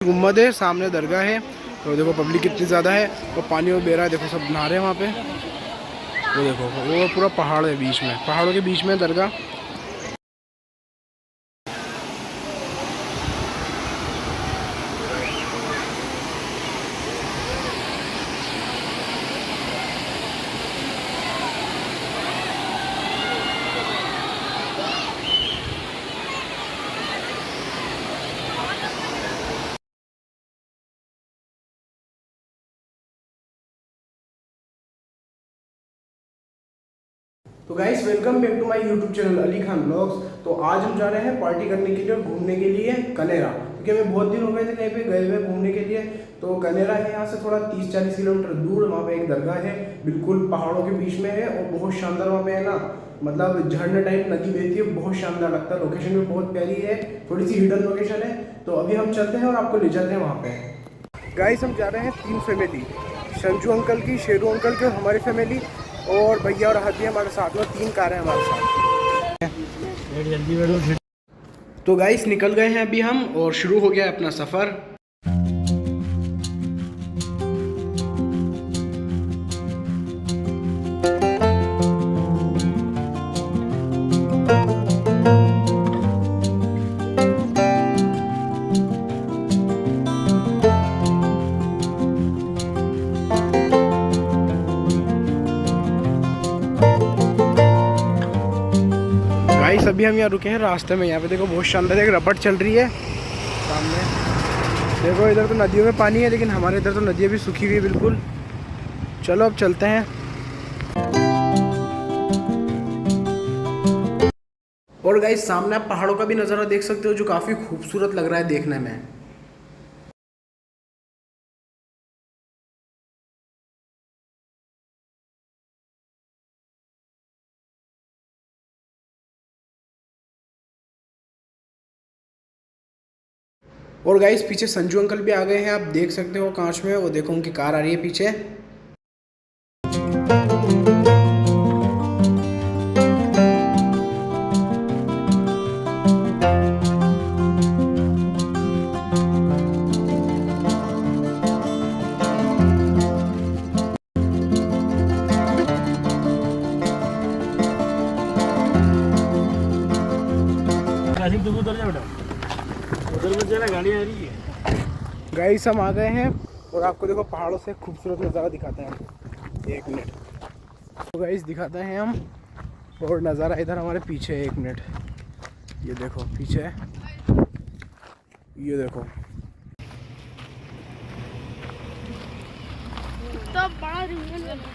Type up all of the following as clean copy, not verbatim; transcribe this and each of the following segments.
गुम्बद है, सामने दरगाह है। तो देखो पब्लिक कितनी ज़्यादा है और पानी में बह रहा है। देखो सब नहा रहे हैं वहाँ पे। वो देखो वो पूरा पहाड़ है बीच में, पहाड़ों के बीच में दरगाह। तो guys welcome back to my YouTube channel Ali Khan vlogs. तो आज हम जा रहे हैं पार्टी करने के लिए और घूमने के लिए कनेरा, क्योंकि हमें बहुत दिन हो गए थे कहीं पे गए हुए घूमने के लिए। तो कनेरा है यहाँ से थोड़ा 30-40 किलोमीटर दूर। वहाँ पे एक दरगाह है, बिल्कुल पहाड़ों के बीच में है और बहुत शानदार वहाँ पे है ना, मतलब झरने टाइप नदी बहती है, बहुत शानदार लगता है। लोकेशन भी बहुत प्यारी है, थोड़ी सी हिडन लोकेशन है। तो अभी हम चलते हैं और आपको ले जाते हैं वहाँ पे। गाइस हम जा रहे हैं 3 फैमिली, संजू अंकल की, शेरू अंकल की और हमारी फैमिली, और भैया और हदी हमारे साथ में। 3 कार हैं हमारे साथ। तो गाइस निकल गए हैं अभी हम और शुरू हो गया है अपना सफ़र। गाइस अभी हम यहाँ रुके हैं रास्ते में। यहाँ पे देखो बहुत शानदार एक रपट चल रही है सामने। देखो इधर तो नदियों में पानी है, लेकिन हमारे इधर तो नदियाँ भी सूखी हुई है बिल्कुल। चलो अब चलते हैं। और गाइस सामने आप पहाड़ों का भी नज़ारा देख सकते हो, जो काफ़ी खूबसूरत लग रहा है देखने में। और गाइस पीछे संजू अंकल भी आ गए हैं, आप देख सकते हो कांच में। वो देखो उनकी कार आ रही है पीछे। गाड़ी आ रही है। गाइस हम आ गए हैं और आपको देखो पहाड़ों से खूबसूरत नज़ारा दिखाते हैं। 1 मिनट। तो गाइस दिखाते हैं हम, और नज़ारा इधर हमारे पीछे है। 1 मिनट, ये देखो पीछे, ये देखो।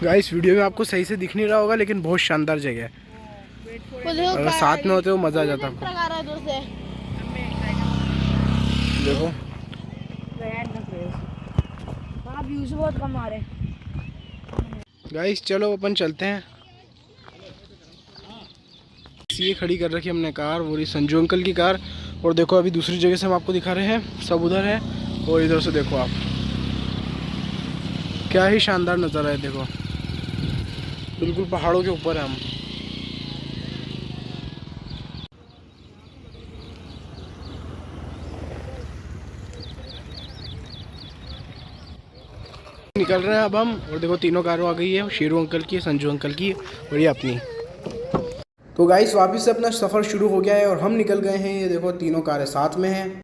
गाइस वीडियो में आपको सही से दिख नहीं रहा होगा, लेकिन बहुत शानदार जगह है। अगर साथ में होते हो मज़ा आ जाता आपको। देखो बहुत कम आ रहे। गाइस चलो अपन चलते हैं। ये खड़ी कर रखी हमने कार, वो रही संजू अंकल की कार। और देखो अभी दूसरी जगह से हम आपको दिखा रहे हैं, सब उधर है। और इधर से देखो आप, क्या ही शानदार नज़ारा है। देखो बिल्कुल पहाड़ों के ऊपर है हम। निकल रहे हैं अब हम। और देखो तीनों कारों आ गई है, शेरू अंकल की, संजू अंकल की और ये अपनी। तो गाइस वापस से अपना सफ़र शुरू हो गया है और हम निकल गए हैं। ये देखो तीनों कारें साथ में हैं।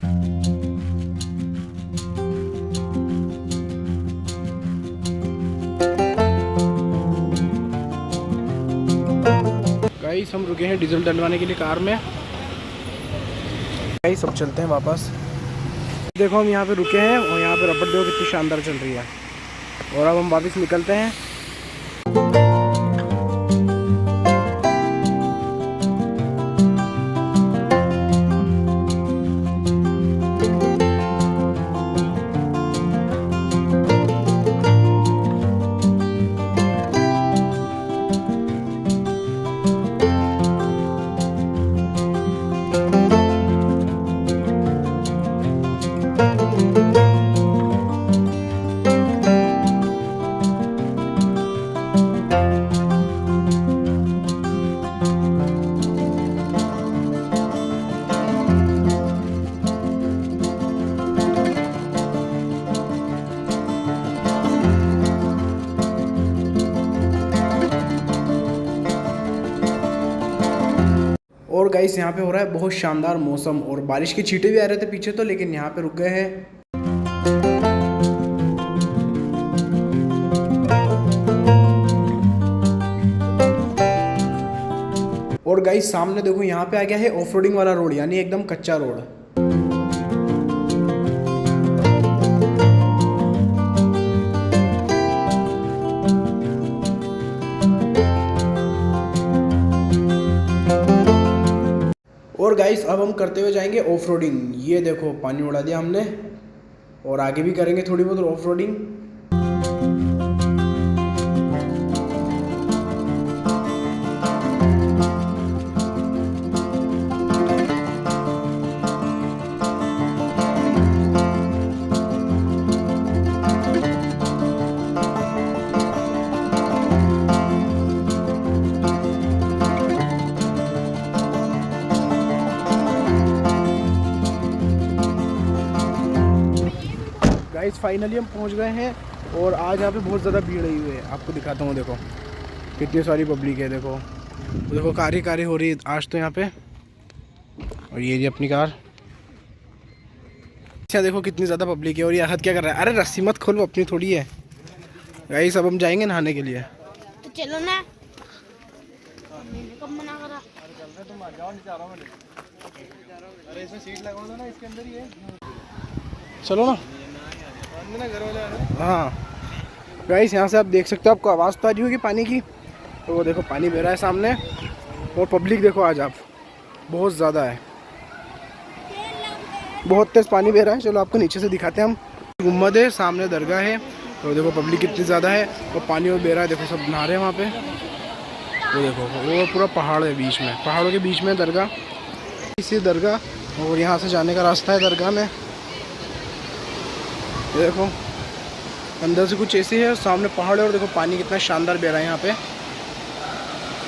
गाइस हम रुके हैं डीजल डलवाने के लिए कार में। गाइस सब चलते हैं वापस। देखो हम यहाँ पे रुके हैं और यहाँ पे रबड़ देखो कितनी शानदार चल रही है। और अब हम वापस निकलते हैं। गाइस यहाँ पे हो रहा है बहुत शानदार मौसम और बारिश के छींटे भी आ रहे थे पीछे तो, लेकिन यहाँ पे रुक गए हैं। और गाइस सामने देखो यहाँ पे आ गया है ऑफ रोडिंग वाला रोड, यानी एकदम कच्चा रोड। और गाइस अब हम करते हुए जाएंगे ऑफ रोडिंग। ये देखो पानी उड़ा दिया हमने, और आगे भी करेंगे थोड़ी बहुत ऑफ रोडिंग। गाइस फाइनली हम पहुंच गए हैं और आज यहाँ पे बहुत ज़्यादा भीड़ लगी हुई है। आपको दिखाता हूँ, देखो कितनी सारी पब्लिक है। देखो देखो कारी हो रही है आज तो यहाँ पे। और ये जी अपनी कार। अच्छा देखो कितनी ज़्यादा पब्लिक है। और ये हद क्या कर रहा है, अरे रस्सी मत खोलो, अपनी थोड़ी है। गाइस अब हम जाएंगे नहाने के लिए। तो चलो ना, कब मना करा। तुम आ जाओ, नहीं जा रहा हूं मैं। अरे इसमें सीट लगा दो ना, इसके अंदर ही है। चलो ना घर वाले। हाँ गाइस यहाँ से आप देख सकते हो, आपको आवाज़ तो आ रही होगी पानी की। तो वो देखो पानी बह रहा है सामने, और पब्लिक देखो आज आप बहुत ज़्यादा है, बहुत तेज़ पानी बह रहा है। चलो आपको नीचे से दिखाते हैं हम। गुम्बद है, सामने दरगाह है, तो देखो पब्लिक कितनी ज़्यादा है और पानी और बह रहा है। देखो सब नहा रहे हैं वहाँ पे। वो देखो वो पूरा पहाड़ है बीच में, पहाड़ों के बीच में दरगाह, इसी दरगाह। और यहाँ से जाने का रास्ता है दरगाह में। ये देखो अंदर से कुछ ऐसे है और सामने पहाड़ है। और देखो पानी कितना शानदार बह रहा है यहाँ पे,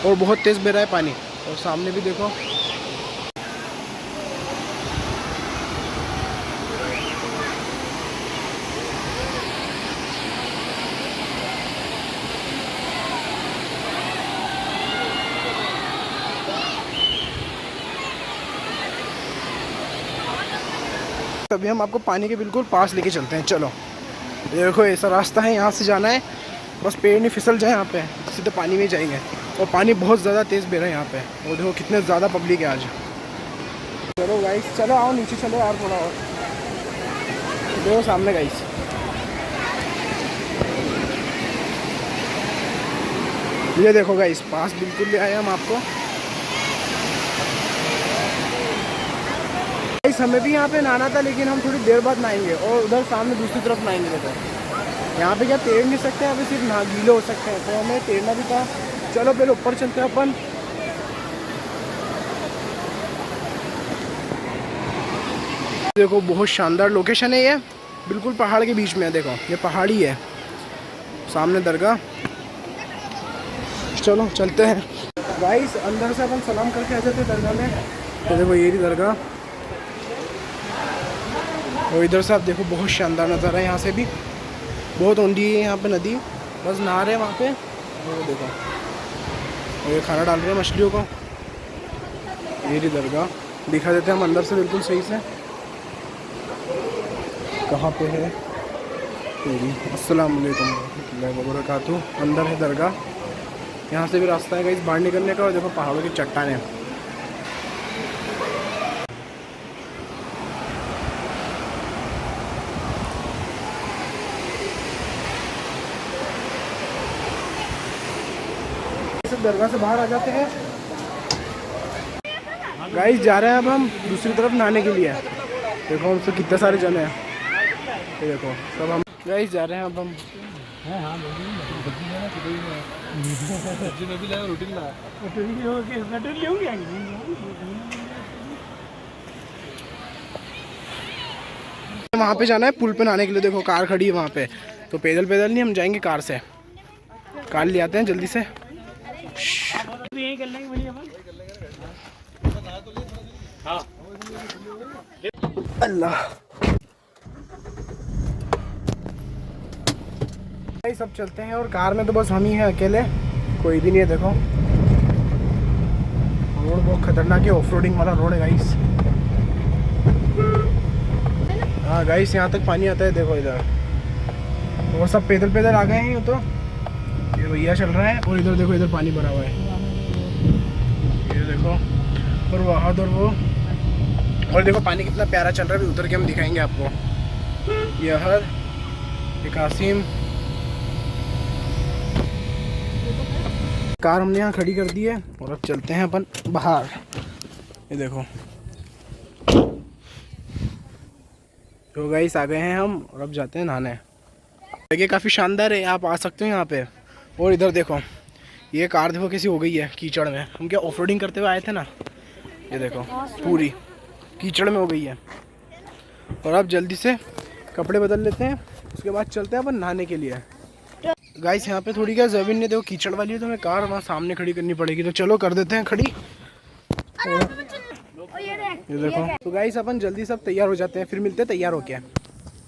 और बहुत तेज़ बह रहा है पानी। और सामने भी देखो तभी हम आपको पानी के बिल्कुल पास लेके चलते हैं। चलो ये देखो ऐसा रास्ता है, यहाँ से जाना है, बस पेड़ नहीं फिसल जाए यहाँ पे, सीधे पानी में ही जाएंगे। और पानी बहुत ज़्यादा तेज़ बह रहा है यहाँ पे। और देखो कितने ज़्यादा पब्लिक है आज। चलो गाइस चलो आओ नीचे चलो यार थोड़ा और। देखो सामने गाइस, ये देखो गाइस पास बिल्कुल ले आए हम आपको। गाइस हमें भी यहाँ पे नहाना था, लेकिन हम थोड़ी देर बाद नहाएंगे और उधर सामने दूसरी तरफ नहाएंगे। देखो यहाँ पे क्या तैर नहीं सकते, यहाँ पे सिर्फ नहा गीले हो सकते हैं, तो हमें तैरना भी था। चलो पहले ऊपर चलते हैं अपन। देखो बहुत शानदार लोकेशन है ये, बिल्कुल पहाड़ के बीच में है। देखो ये पहाड़ी है, सामने दरगाह। चलो चलते हैं गाइस, अंदर से अपन सलाम करके आ जाते हैं दरगाह में। तो देखो ये दरगाह, और इधर से आप देखो बहुत शानदार नज़ारा है। यहाँ से भी बहुत ऊंडी है यहाँ पे नदी, बस नहा रहे हैं वहाँ पे। वो देखो और ये खाना डाल रहे हैं मछलियों को। ये रही दरगाह, दिखा देते हैं हम अंदर से बिल्कुल सही से कहाँ पे है। अस्सलाम वालेकुम रहमतुल्लाहि व बरकातुहू। अंदर है दरगाह, यहाँ से भी रास्ता है गाइस बाहर निकलने का। और देखो पहाड़ों की चट्टानें। दरगाह से बाहर आ जाते हैं गाइस। जा रहे हैं अब हम दूसरी तरफ नहाने के लिए। देखो हमसे कितने सारे जने हैं, ये देखो सब हम गाइस जा रहे हैं अब हम। वहाँ पे जाना है पुल पे नहाने के लिए। देखो कार खड़ी है वहाँ पे, तो पैदल पैदल नहीं, हम जाएंगे कार से। कार ले आते हैं जल्दी से। अल्लाह भाई सब चलते हैं। और कार में तो बस हम ही हैं अकेले, कोई भी नहीं है। देखो रोड बहुत खतरनाक है, ऑफ रोडिंग वाला रोड है गाइस। हाँ गाइस, यहाँ तक पानी आता है, देखो इधर। और सब पैदल पैदल आ गए हैं। तो ये भैया चल रहा है और इधर देखो, इधर पानी भरा हुआ है, ये देखो। और वहाँ उधर वो, और देखो पानी कितना प्यारा चल रहा है, अभी उतर के हम दिखाएंगे आपको। यह कासिम, कार हमने यहाँ खड़ी कर दी है और अब चलते हैं अपन बाहर। ये देखो, तो गाइस आ गए हैं हम और अब जाते हैं नहाने। जगह काफ़ी शानदार है, आप आ सकते हो यहाँ पे। और इधर देखो, ये कार देखो कैसी हो गई है कीचड़ में। हम क्या ऑफ रोडिंग करते हुए आए थे ना, ये देखो पूरी कीचड़ में हो गई है। और अब जल्दी से कपड़े बदल लेते हैं, उसके बाद चलते हैं अपन नहाने के लिए। गाइस यहाँ पे थोड़ी क्या ज़मीन नहीं, देखो कीचड़ वाली है, तो हमें कार वहाँ सामने खड़ी करनी पड़ेगी। तो चलो कर देते हैं खड़ी। ये देखो, तो गाइस अपन जल्दी सब तैयार हो जाते हैं, फिर मिलते हैं तैयार होके।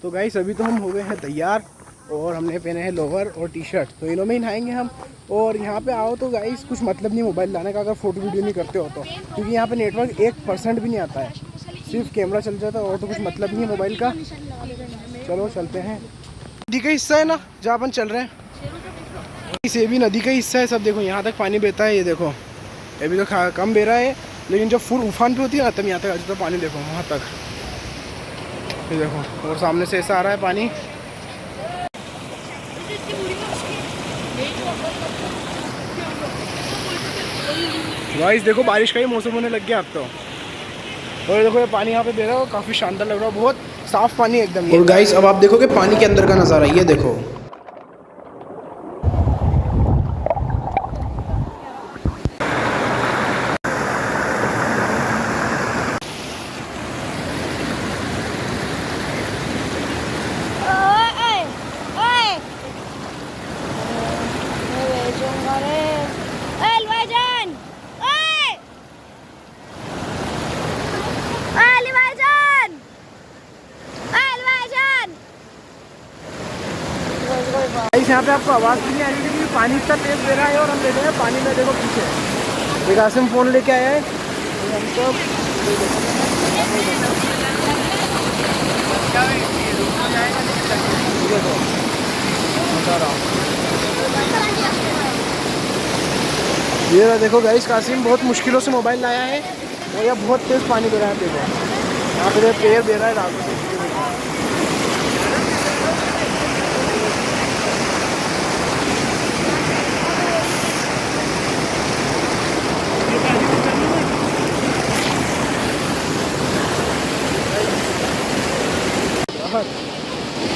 तो गाइस अभी तो हम हो गए हैं तैयार और हमने पहने हैं लोवर और टी शर्ट, तो इनों में ही नहाएंगे हम। और यहाँ पे आओ तो गाइस कुछ मतलब नहीं मोबाइल लाने का, अगर फ़ोटो वीडियो नहीं करते हो तो, क्योंकि यहाँ पे नेटवर्क 1% भी नहीं आता है, सिर्फ कैमरा चल जाता है और तो कुछ मतलब नहीं है मोबाइल का। चलो चलते हैं। नदी का हिस्सा है ना जहाँ अपन चल रहे हैं, इसे भी नदी का हिस्सा है सब। देखो यहाँ तक पानी बहता है, ये देखो अभी तो कम बह रहा है, लेकिन जब फुल उफान पे होती है ना तब यहाँ तक आ जाता है पानी। देखो वहाँ तक, ये देखो, और सामने से ऐसा आ रहा है पानी। गाइस देखो बारिश का ही मौसम होने लग गया अब तो। और देखो ये पानी यहाँ पे बह रहा है, काफ़ी शानदार लग रहा है, बहुत साफ पानी एकदम। और गाइस अब आप देखोगे पानी के अंदर का नज़ारा, ये देखो। यहाँ पे आपको आवाज़ भी नहीं आ रही क्योंकि पानी इतना तेज दे रहा है। और हम बैठे हैं पानी में, देखो पीछे विकासिम फ़ोन लेके आया है, हम सब ये देखो गाइस, कासिम बहुत मुश्किलों से मोबाइल लाया है और यह बहुत तेज़ पानी दे रहा है। देखो यहाँ पे पैर दे रहा है रात में।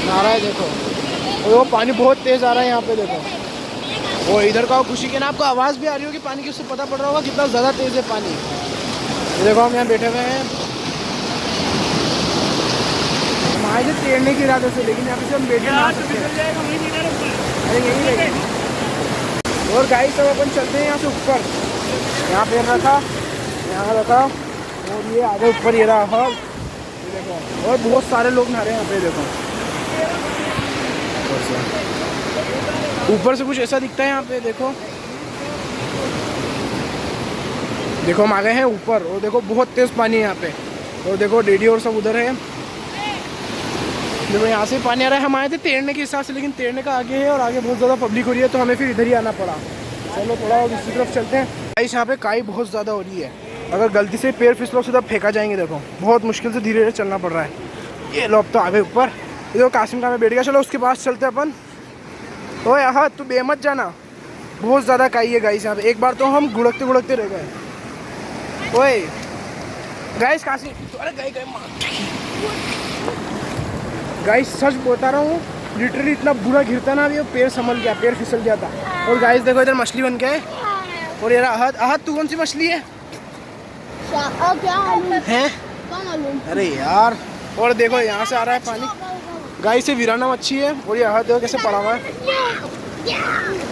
आ रहा है देखो, और वो पानी बहुत तेज़ आ रहा है यहाँ पे देखो। और इधर का खुशी के ना आपको आवाज़ भी आ रही होगी पानी की, उससे पता पड़ रहा होगा कितना ज़्यादा तेज़ है पानी। ये देखो हम यहाँ बैठे हुए हैं, हम आए थे तैरने के इरादे से, लेकिन यहाँ पे से हम बैठे ना सकते हैं। अरे यही रहेगी। और गाइस सब अपन चलते हैं यहाँ से ऊपर, यहाँ पैर रखा, यहाँ रखा, और ये आगे ऊपर ये रहा हॉल, देखो। और बहुत सारे लोग नहा रहे हैं यहाँ पे, देखो ऊपर से कुछ ऐसा दिखता है यहाँ पे। देखो देखो हम आ गए हैं ऊपर, और देखो बहुत तेज़ पानी है यहाँ पे। और देखो डैडी और सब उधर है, देखो यहाँ से पानी आ रहा है। हम आए थे तैरने के हिसाब से, लेकिन तैरने का आगे है और आगे बहुत ज़्यादा पब्लिक हो रही है, तो हमें फिर इधर ही आना पड़ा। चलो थोड़ा और दूसरी तरफ चलते हैं। गाइस यहाँ पे काई बहुत ज़्यादा हो रही है, अगर गलती से पैर फिसलो सीधा फेंका जाएंगे। देखो बहुत मुश्किल से धीरे धीरे चलना पड़ रहा है। ये लो अब तो आ गए ऊपर, देखो कासिम का में बैठ गया। चलो उसके पास चलते हैं अपन। तो यहाँ तू बेमत जाना, बहुत ज़्यादा काई है गाइस यहाँ पे। एक बार तो हम गुड़कते गुड़कते रह गए। ओए गाइस कासिम, अरे गए गाइस, सच बता रहा हूँ, लिटरली इतना बुरा गिरता ना, अभी पैर संभल गया, पैर फिसल गया था। और गाइस देखो इधर मछली बन गए। और ये आहत, आहत तू कौन सी मछली है? हैं? अरे यार, और देखो यहाँ से आ रहा है पानी। गाइस ये वीराना मच्छी है, और ये आहत देखो कैसे पड़ा हुआ है।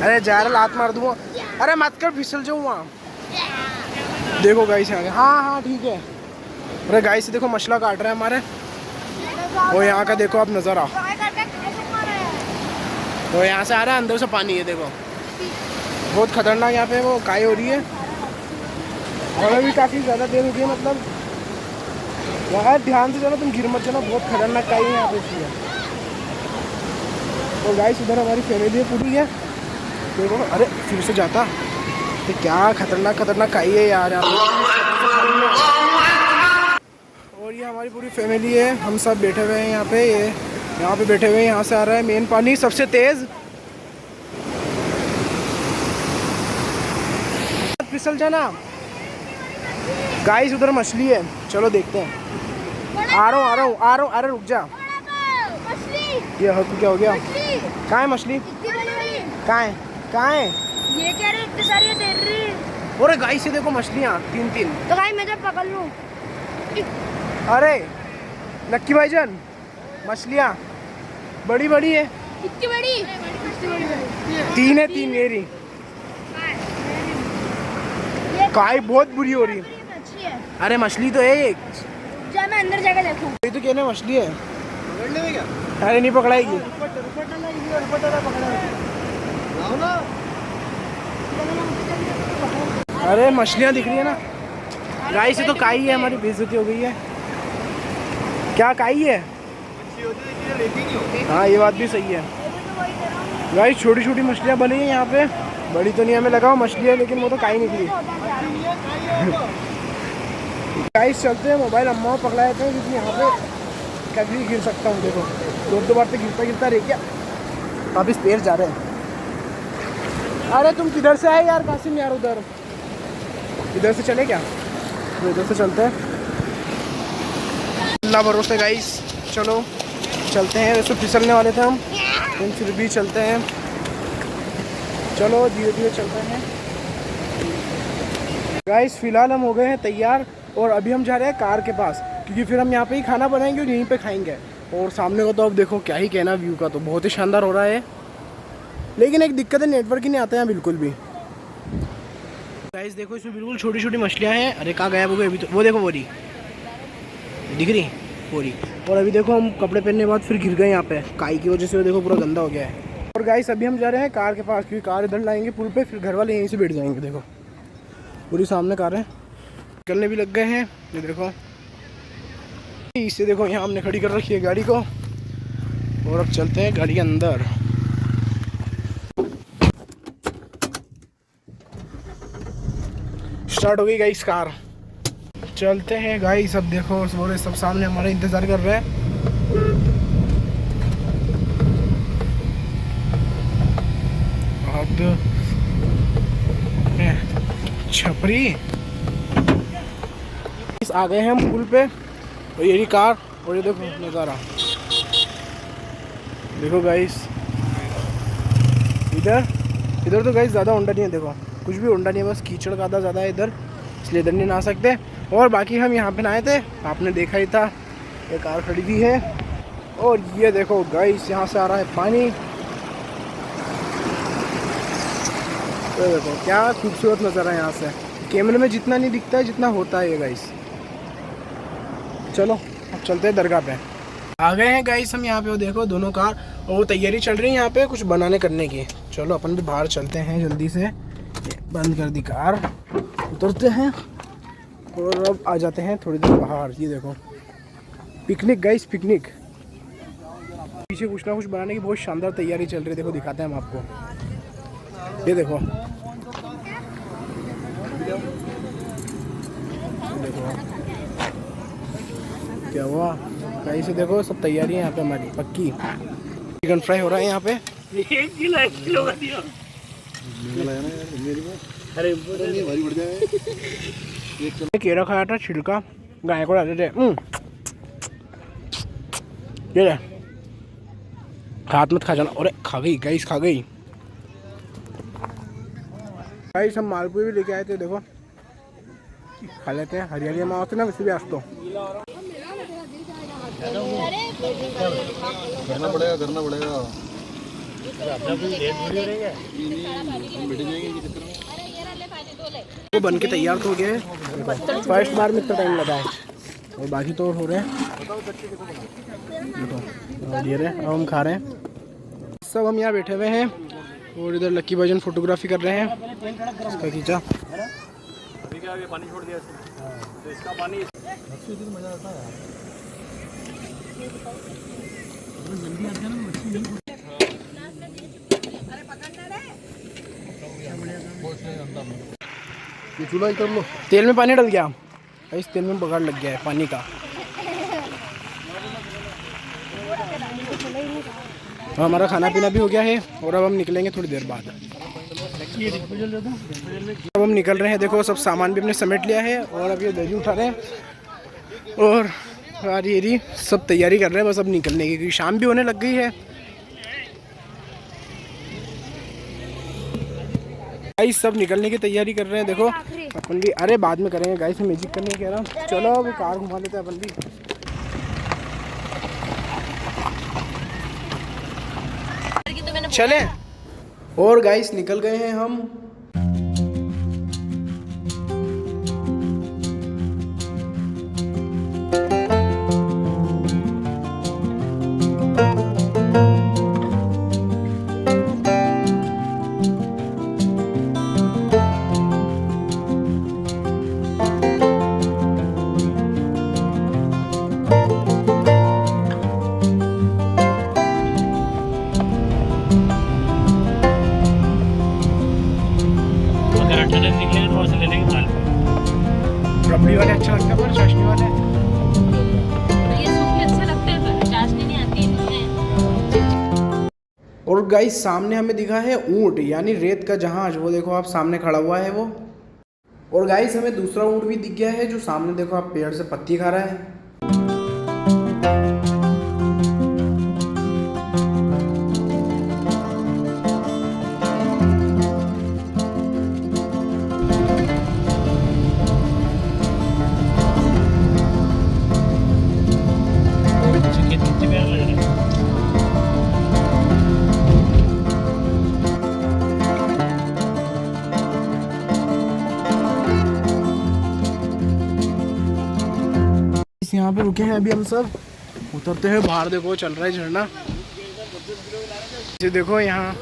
अरे जा रहा, लात मार दूँगा। अरे मत कर, फिसल जाऊँ वहाँ। देखो गाइस यहाँ, हाँ हाँ ठीक है। अरे गाइस देखो मछला काट रहा है हमारे। और यहाँ का देखो आप नज़ारा, तो यहाँ से आ रहा है अंदर से पानी है। देखो बहुत खतरनाक यहाँ पे वो काई हो रही है। हमें भी काफ़ी ज़्यादा देर हो गई है, मतलब यार ध्यान से चलो, तुम गिर मत जाना, बहुत खतरनाक काई है यहाँ पे इसलिए। तो गाइस इधर हमारी फैमिली पूरी है, देखो। अरे फिर से जाता तो क्या खतरनाक काई है यार यहाँ पे। और ये हमारी पूरी फैमिली है, हम सब बैठे हुए हैं यहाँ पे, ये यहाँ पे बैठे हुए हैं। यहाँ से आ रहा है मेन पानी सबसे तेज़। फिसल जाना गाइस, उधर मछली है, चलो देखते हैं। आ रहा हूँ। अरे रुक जा, ये क्या हो गया? कहाँ है मछली? कहाँ है? ये क्या रे, इतनी सारी तैर रही है। अरे गाइस ये देखो मछलियाँ 3-3। तो भाई मैं जब पकड़ लूँ। अरे लक्की भाईजान, मछलियाँ बड़ी है। कितनी बड़ी? 3 है, 3 मेरी। काई बहुत बुरी हो रही है। मछली है। अरे मछली तो है एक। जा मैं अंदर जाकर देखूं। ये तो कहने मछली है। पकड़ने में क्या? अरे नहीं पकड़ाएगी। अरे मछलियाँ दिख रही है ना गाइस, ये तो काई है, हमारी बेइज्जती हो गई है। क्या काई है? हाँ ये बात भी सही है गाइस, छोटी मछलियाँ बनी है यहाँ पे, बड़ी तो नहीं, हमें लगा मछली है लेकिन वो तो काई निकली। गाइस चलते हैं, मोबाइल अम्मा पकड़ा देते हैं क्योंकि यहाँ पे कभी गिर सकता हूँ। देखो 2 बार तो गिरता रह गया, वापिस पैर जा रहे हैं। अरे तुम किधर से आए यार कासिम यार? इधर से चले क्या? तो इधर से चलते हैं, अल्लाह भरोसे गाइस, चलो चलते हैं। वैसे फिसलने वाले थे हम, लेकिन फिर भी चलते हैं। चलो धीरे चलते हैं गाइस। फिलहाल हम हो गए हैं तैयार और अभी हम जा रहे हैं कार के पास, क्योंकि फिर हम यहाँ पे ही खाना बनाएंगे और यहीं पे खाएंगे। और सामने को तो अब देखो क्या ही कहना, व्यू का तो बहुत ही शानदार हो रहा है, लेकिन एक दिक्कत है, नेटवर्क ही नहीं आता है बिल्कुल भी। गाइस देखो इसमें बिल्कुल छोटी मछलियाँ हैं। अरे कहाँ गायब हो गए अभी तो? वो देखो, वो रही दिख रही, वो रही। और अभी देखो हम कपड़े पहनने के बाद फिर गिर गए यहाँ पे काई की वजह से, वो देखो पूरा गंदा हो गया है। और गाइस अभी हम जा रहे हैं कार के पास, क्योंकि कार इधर लाएंगे पुल पे, फिर घर वाले यहीं से बैठ जाएंगे। देखो पूरी सामने कार है, निकलने भी लग गए हैं। ये देखो, इससे देखो यहाँ हमने खड़ी कर रखी है गाड़ी को, और अब चलते हैं गाड़ी के अंदर। स्टार्ट हो गई गाइस कार, चलते हैं गाइस। अब देखो बोले सब सामने हमारा इंतज़ार कर रहे हैं। अब छपरी आ गए हैं हम पुल पे, और ये कार, और ये देखो नज़ारा। देखो गाइस इधर तो गाइस ज़्यादा होंडा नहीं है, देखो कुछ भी होंडा नहीं है, बस कीचड़ का आधा ज़्यादा है इधर, इसलिए इधर नहीं नहा सकते। और बाकी हम यहाँ पे नहाए थे, आपने देखा ही था, ये कार खड़ी भी है। और ये देखो गाइस यहाँ से आ रहा है पानी, तो देखो क्या खूबसूरत नज़ारा है यहाँ से, कैमरे में जितना नहीं दिखता है जितना होता है ये गाइस। चलो अब चलते हैं दरगाह पे। आ गए हैं गाइस हम यहाँ पे, वो देखो दोनों कार, और वो तैयारी चल रही है यहाँ पे कुछ बनाने करने की। चलो अपन भी बाहर चलते हैं जल्दी से, बंद कर दी कार, उतरते हैं और अब आ जाते हैं थोड़ी देर बाहर। ये देखो पिकनिक गाइस, पिकनिक, पीछे कुछ ना कुछ बनाने की बहुत शानदार तैयारी चल रही है। देखो दिखाते हैं हम आपको, ये देखो क्या हुआ गाइस, से देखो सब तैयारी है यहाँ पे हमारी पक्की। चिकन फ्राई हो रहा है यहाँ पे, 1 किलो का दिया। अरे भारी बढ़ जाए। केरा खाया था छिलका, गाय को डालते थे। ये ले, हाथ मत खा जाना। अरे खा गई गाइस, खा गई गाइस। हम मालपुए भी लेके आए थे, देखो खा लेते हैं। हरियाली में आते ना वैसे भी आज तो करना पड़ेगा। वो बन के तैयार तो हो गया है, फर्स्ट बार में इतना टाइम लगा है, और बाकी तो हो रहे हैं। देखो ये रहे, अब हम खा रहे हैं। सब हम यहाँ बैठे हुए हैं, और इधर लक्की भाईजान फोटोग्राफी कर रहे हैं, इसका खींचा। के आगे पानी छोड़ दिया इसने, तो इसका पानी मच्छी होती तो मज़ा आता है यार। जल्दी आते हैं ना मच्छी ये चूल्हा ही कर लो। तेल में पानी डल गया, इस तेल में बगाड़ लग गया है पानी का। तो हमारा खाना पीना भी हो गया है और अब हम निकलेंगे थोड़ी देर बाद। अब हम निकल रहे हैं, देखो सब सामान भी हमने समेट लिया है और अब ये दही उठा रहे हैं और यारी सब तैयारी कर रहे हैं बस अब निकलने की, क्योंकि शाम भी होने लग गई है। गाइस सब निकलने की तैयारी कर रहे हैं, देखो अपन भी। अरे बाद में करेंगे गाइस, मैजिक करने कह रहा हूँ। चलो अब कार घुमा लेते हैं अपन भी। चले और गाइस निकल गए हैं हम। रबड़ी वाले अच्छा लगता है पर चाशनी वाले ये सूखे अच्छे लगते हैं पर चाशनी नहीं आती इनमें। और गाइस सामने हमें दिखा है ऊंट यानी रेत का जहाज, वो देखो आप सामने खड़ा हुआ है वो। और गाइस हमें दूसरा ऊंट भी दिख गया है जो सामने देखो आप पेड़ से पत्ती खा रहा है। यहाँ पे रुके हैं अभी हम सब, उतरते हैं बाहर। देखो चल रहा है झरना, ये देखो यहाँ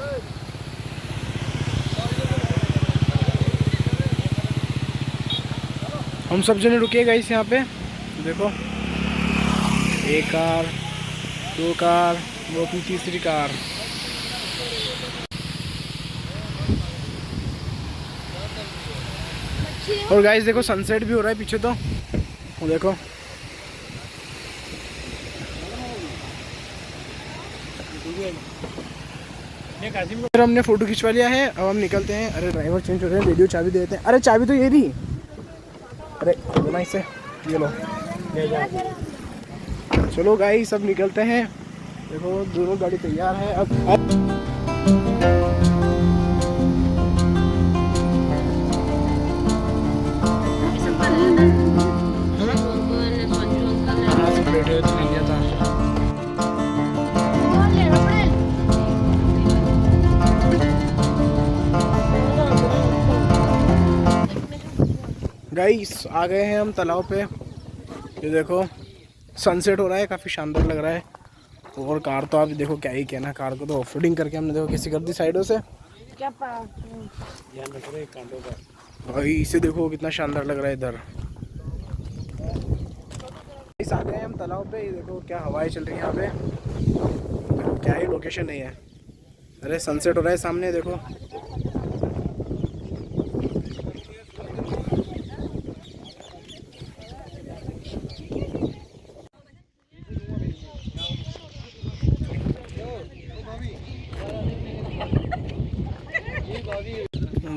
हम सब जने रुके गाइस यहाँ पे। देखो एक कार, दो कार, वो अपनी तीसरी कार। और गाइस देखो सनसेट भी हो रहा है पीछे, तो वो देखो फिर हमने फोटो खिंचवा लिया है, अब हम निकलते हैं। अरे ड्राइवर चेंज हो रहे हैं, रेडियो चाबी दे देते हैं। अरे चाबी तो ये रही, अरे ना इसे ये लो। चलो गाइस सब निकलते हैं, देखो दोनों गाड़ी तैयार है अब। गाइस आ गए हैं हम तालाब पे, ये देखो सनसेट हो रहा है, काफ़ी शानदार लग रहा है। और कार तो आप देखो क्या ही कहना, कार को तो ऑफरोडिंग करके हमने देखो कैसी कर दी साइडों से। भाई इसे देखो कितना शानदार लग रहा है इधर। इस आ गए हम तालाब पे, ये देखो क्या हवाएं चल रही है यहाँ पे, देखो क्या ही लोकेशन है ये। अरे सनसेट हो रहा है सामने देखो।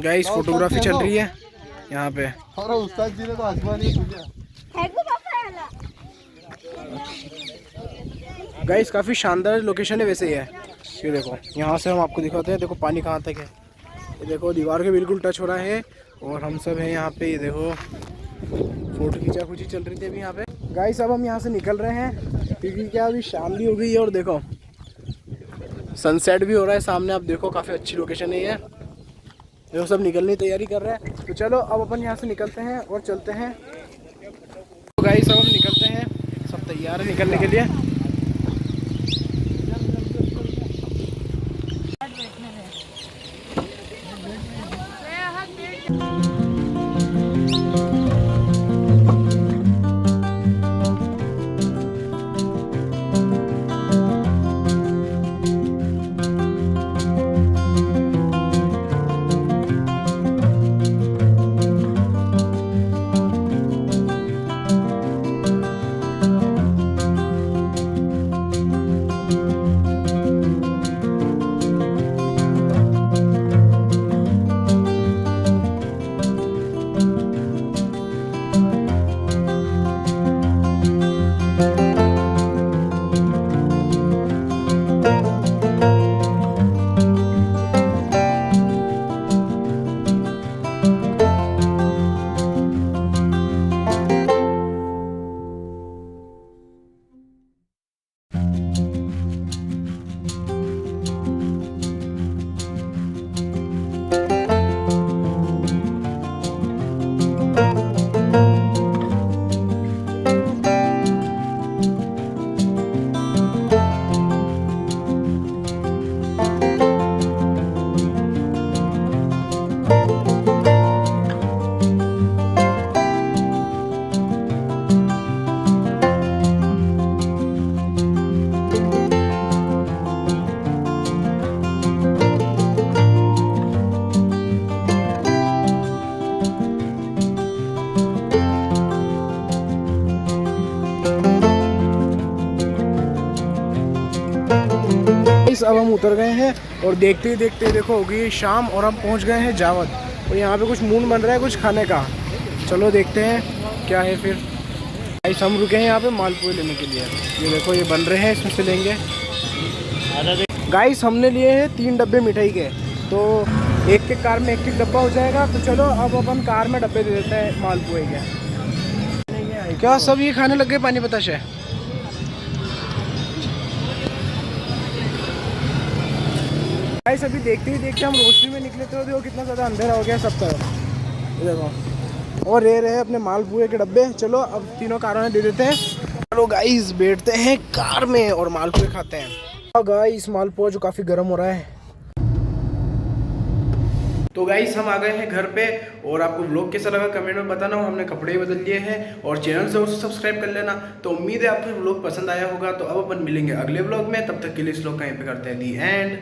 गाइस फोटोग्राफी चल रही है यहाँ पे। और उस्ताद जी ने तो आसमान ही छू लिया। गाइस काफ़ी शानदार लोकेशन है वैसे ही है। ये देखो यहाँ से हम आपको दिखाते हैं, देखो पानी कहाँ तक है। ये देखो दीवार के बिल्कुल टच हो रहा है और हम सब हैं यहाँ पे। ये देखो फोटो खींचा चल रही थी अभी यहाँ पे। गाइस अब हम यहाँ से निकल रहे हैं क्योंकि क्या अभी शाम भी हो गई है और देखो सनसेट भी हो रहा है सामने। आप देखो काफ़ी अच्छी लोकेशन है ये। देखो सब निकलने की तैयारी कर रहे हैं, तो चलो अब अपन यहाँ से निकलते हैं और चलते हैं। तो गाइस अब हम निकलते हैं, सब तैयार है निकलने के लिए। गाइस अब हम उतर गए हैं और देखते ही देखते देखो हो गई शाम और हम पहुंच गए हैं जावद। और यहाँ पे कुछ मून बन रहा है कुछ खाने का, चलो देखते हैं क्या है फिर। गाइस हम रुके हैं यहाँ पे मालपुए लेने के लिए, ये देखो ये बन रहे हैं, इसमें से लेंगे। गाइस हमने लिए हैं 3 डब्बे मिठाई के, तो एक एक कार में एक एक डब्बा हो जाएगा। तो चलो अब अपन कार में डब्बे दे देते हैं मालपुए के। क्या सब ये खाने लग गए पानी बताशा है। गाइस अभी देखते ही देखते हम रोशनी में निकले थे, देखो कितना ज़्यादा अंधेरा हो गया सब तरफ, देखो। और ये रहे अपने मालपुए के डब्बे, चलो अब तीनों कारों में दे देते हैं। चलो गाइस बैठते हैं कार में और मालपुए खाते हैं। गाइस मालपुआ जो काफ़ी गर्म हो रहा है। तो गाइस हम आ गए हैं घर पे, और आपको व्लॉग कैसा लगा कमेंट में बताना। हमने कपड़े ही बदल लिए हैं और चैनल से उसको सब्सक्राइब कर लेना। तो उम्मीद है आपको व्लॉग पसंद आया होगा। तो अब अपन मिलेंगे अगले व्लॉग में, तब तक के लिए इस व्लॉग का यहीं पे करते हैं दी एंड।